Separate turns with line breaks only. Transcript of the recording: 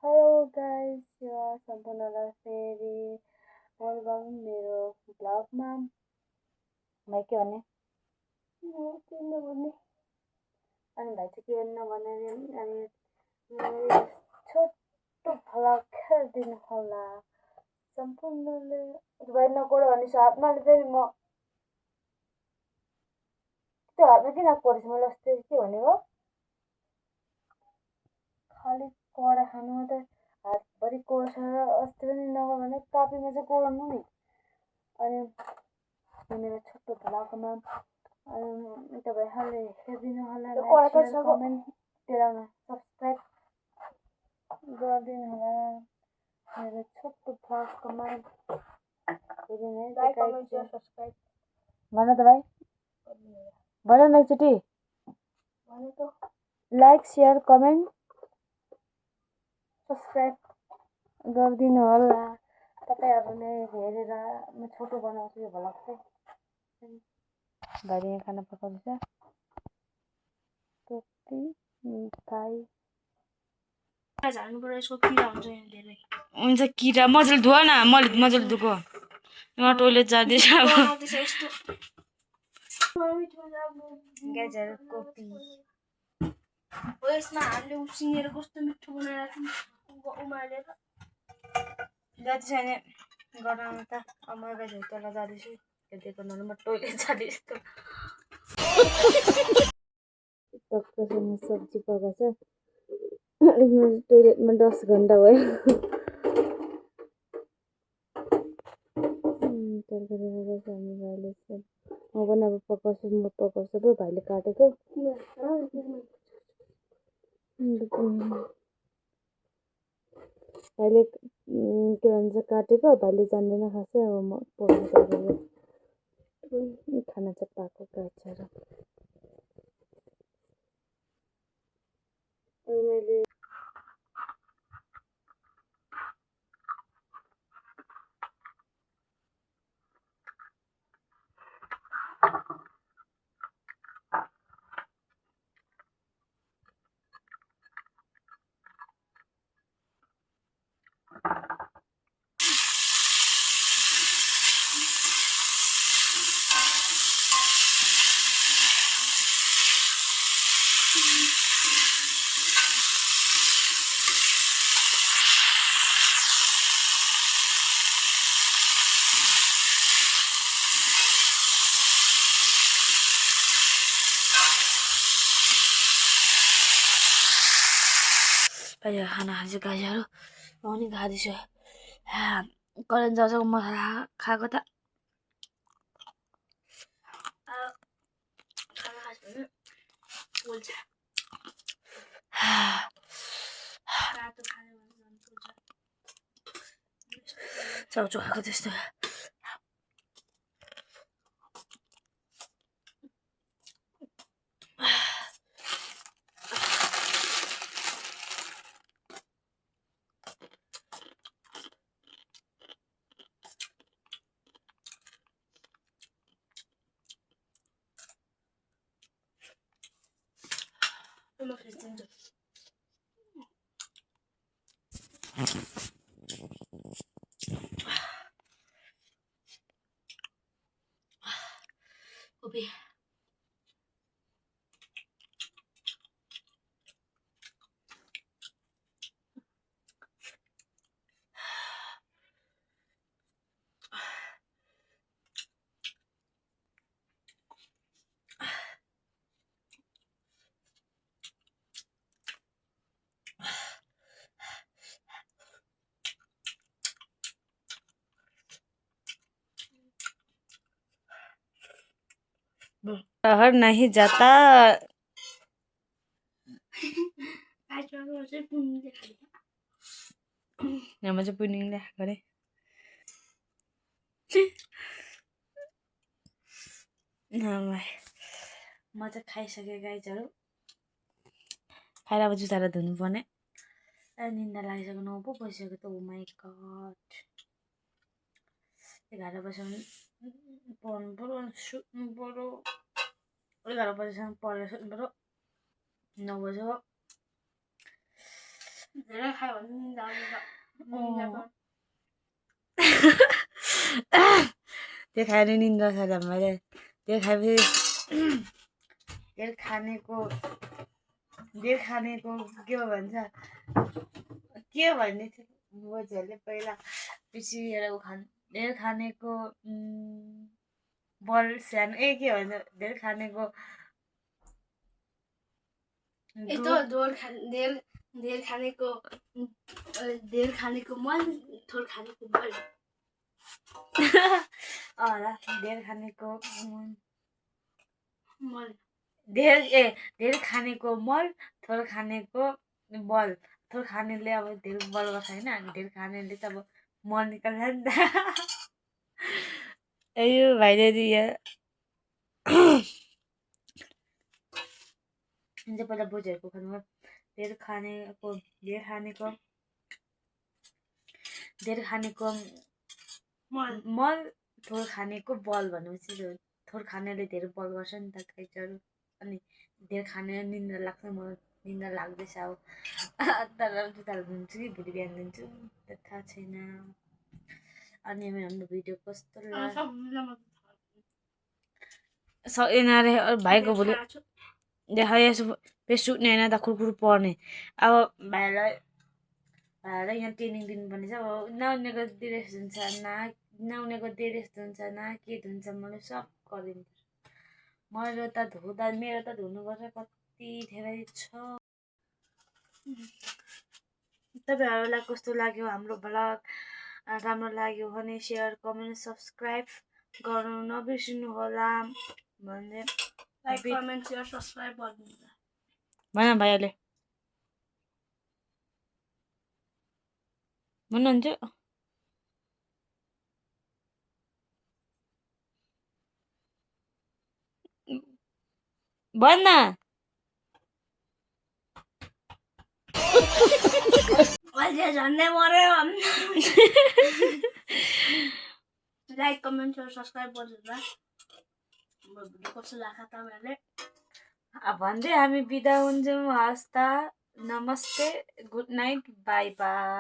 Hello guys, yo सम्पूर्णलाई फेरि welcome मेरो भ्लगमा। भाइ के भन्ने अनि भाइ चाहिँ के नभने अनि मेरो छोटो भ्लग हेरिदिनु होला सम्पूर्णले। भाइ नकोड भने हातमा फेरि म त्यो हातमा किन कोरेछ मैले अस्ति के भनेको खाली कडा खानु मात्रै हातभरि कोर्छ र अस्ति पनि नगर भने कापीमा चाहिँ कोर्नु नि। अनि मेरो छोटो भ्लगमा तपाईँहरूले हेरिदिनु होला, लाइक शेयर कमेन्ट टेलामा सब्सक्राइब गरिदिनु होला। मेरो छोटो भ्लगमा हेरिदिनु है, लाइक कमेन्ट शेयर सब्सक्राइब भन त भाइ, भन न एकचोटि भनेको लाइक शेयर कमेन्ट सब्सक्राइब गरिदिनु होला। तपाईँहरूले हेरेर म छोटो बनाउँछु यो भ्लग चाहिँ। भाइले यहाँ खाना पकाउँदैछ, टोपी मिठाई झार्नु पर्यो, यसको किरा हुन्छ यहाँ धेरै हुन्छ। किरा मजाले धुवा न, मजाले धुको यहाँ टोइलेट जाँदैछ अब गाइजहरु। कोपी हो यसमा हाल्ने उसिनेर कस्तो मिठो बनाइराख्नु उमालेर जति छैन गर्न त। अब म गाइजहरु तल जाँदैछु, हेर्दै गर्नु म टोइलेट जाँदैछु। टक्कसँग सब्जी पकाएको छ, टोइलेटमा 10 घन्टा भयो। हामी भाइले म पनि अब पकाउँछु पो भाइले काटेको। भाइले के भन्छ काटेको, भाइले जान्दैन खासै। अब म पकाउँछु, खाना चाहिँ पाएको गाइजहरु। मैले अहिले खाना खान्छु गाइजहरु। म पनि खाँदैछु। करेन्ट जाँच म खाएको त खाना खास भने पोल्छ। चाउचाउ खाएको त्यस्तो। कोपी शहर नहीं जाता। यहाँ चाहिँ पुनिङले खाएको अरे। म चाहिँ खाइसकेँ गाइजहरु। खाएर अब जुत्ता धुनु पर्ने। निन्दा लागिसक्यो, 9 पो बजिसक्यो त। ओ माई गड, 11 बजीसम्म पढ्नु पर्यो, सुत्नु पर्यो। 11 बजीसम्म पढेर सुत्नु पर्यो। 9 बज्यो। धेरै खायो भने निन्दा आउँछ
त्यो खायो भने निन्द्रा छ मैले त्यो खाएपछि धेर खानेको के भन्छ के भन्ने थियो बोजूहरूले पहिला पिसिएर धेर खानेको बल सानो के भन्छ धेर खानेको
यस्तो धेर खानेको मल थोर खानेको बल
धेर खानेको
मल
धेर खानेको मल थोर खानेको बल थोर खानेले अब धेर बल गर्छ होइन अनि धेर खानेले त अब मल निकाल्छ नि त यो भाइले पहिला बोजूहरूको खानुमा धेर खानेको मल थोर खानेको बल भनेपछि थोर खानेले धेरै बल गर्छ नि त खाइचहरू अनि धेर खानेले निन्द्रा लाग्छ मलाई निन्द्रा लाग्दैछ अब तर जुत्ताहरू धुन्छु कि भोलि बिहान धुन्छु त्यो थाहा छैन अनि हाम्रो भिडियो कस्तो सकेन अरे भाइको भोलि देखा पेसुक नै होइन त खुरखुर पर्ने अब भाइलाई यहाँ ट्रेनिङ दिनुपर्ने छ अब नहुनेको देरेस हुन्छ नहुनेको देरेस हुन्छ न के धुन्छ मलाई सब गरिदिन्छ मेरो त धुनुपर्छ कति धेरै छ तपाईँहरूलाई कस्तो लाग्यो हाम्रो ब्लग राम्रो लाग्यो भने सेयर कमेन्ट सब्सक्राइब गर्नु नबिर्सिनु होला भन्ने
लाइक कमेन्ट सेयर सब्सक्राइब गर्नु
भन भाइहरूले भन्नुहुन्छ भन्न
झन्डै मऱ्यो लाइक कमेन्ट सेयर सब्सक्राइब गर्नु कस्तो लाग्छ तपाईँहरूले
भन्दै हामी बिदा हुन्छौँ हस् त नमस्ते गुड नाइट बाई बाई